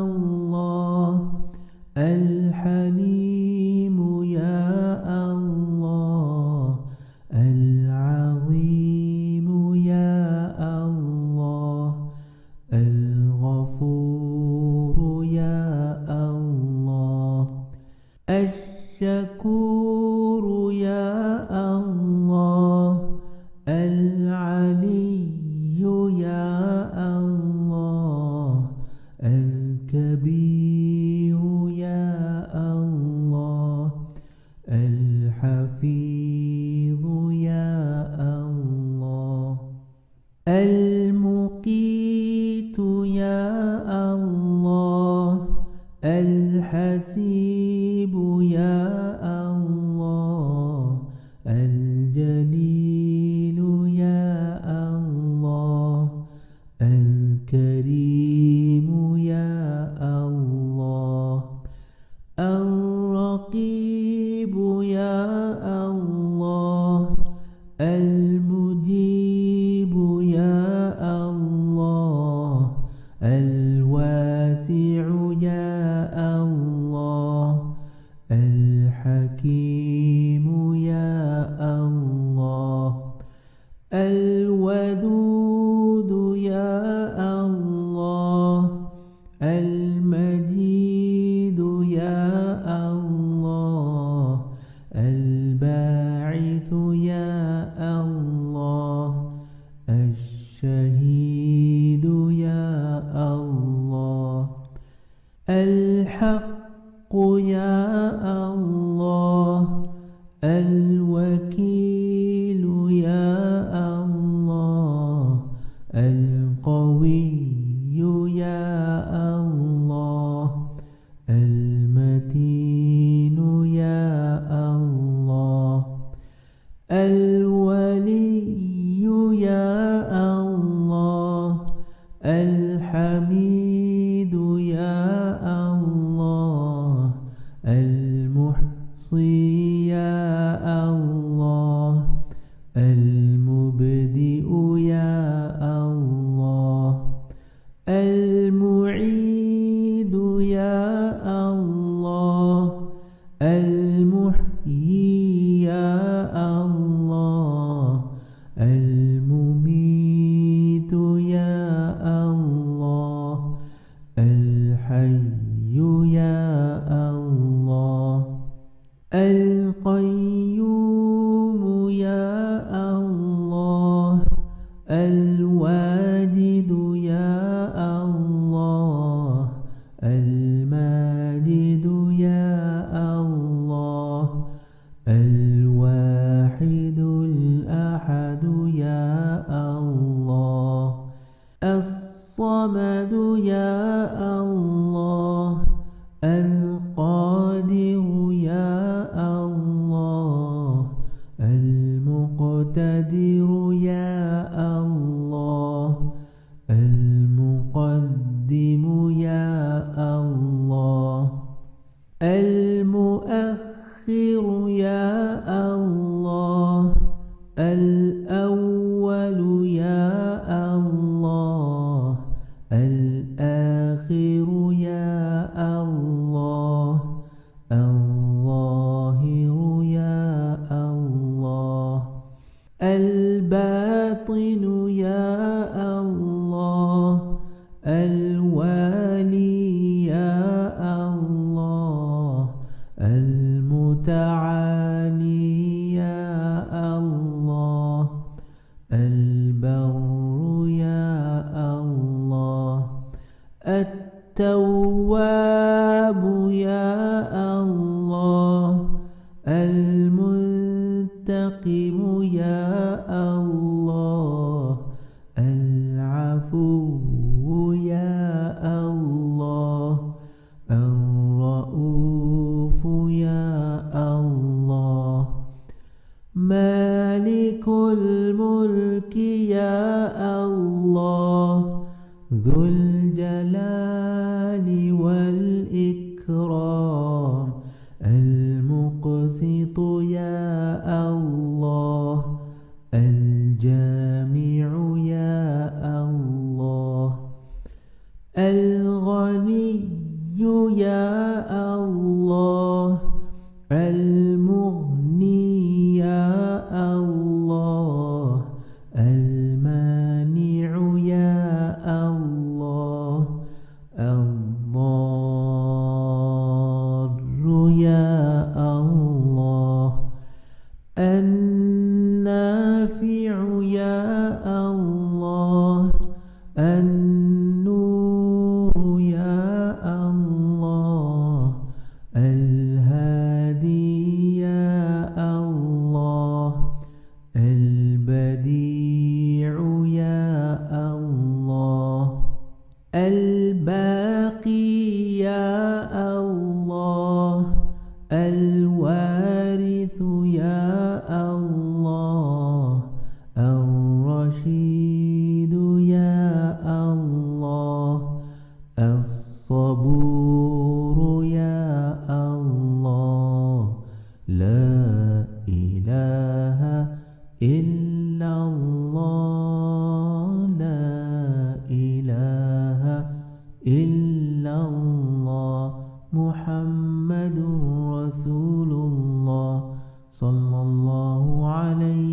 الله الحليم يا الله العظيم يا الله الغفور يا الله الشكور يا الله العلي يا الله الكبير يا الله الحفيظ يا الله المقيت يا الله الحسيب يا الله الجليل يا الله الكريم يا الله الرقيب يا الله المجيب يا الله الواسع يا الله الحكيم يا الله الودود يا الله المجيد يا الله الباعث يا الله الشهيد يا الله الحق يا الله الوكيل يا الله القوي يا الله المتين يا الله الولي يا الله الحميد يا الله المحصي يا الله المبدئ يا الله المعيد يا الله المحيي يا الله المميت يا الله الحي يا الله القيوم يا الله الواجد يا الله الماجد يا الله الواحد الأحد يا الله الصمد يا الله القادر يا الله المقتدر يا الله المقدم يا الله المؤخر يا الله الأول يا الله الآخر يا الله الظاهر يا الله الباطن يا الله الوالي يا الله المتعالي يا الله البر يا الله التواب يا الله المنتقم يا الله العفو يا الله الرؤوف يا الله مالك الملك يا الله ذو الجلال والإكرام يا الله المغني يا الله المانع يا الله الضار يا الله النافع يا الله النور يا الله الهادي يا الله البديع يا الله الباقي يا الله الوارث يا الله الرشيد يا الله الصبور يا الله لا إله إلا الله لا إله إلا الله محمد رسول الله صلى الله عليه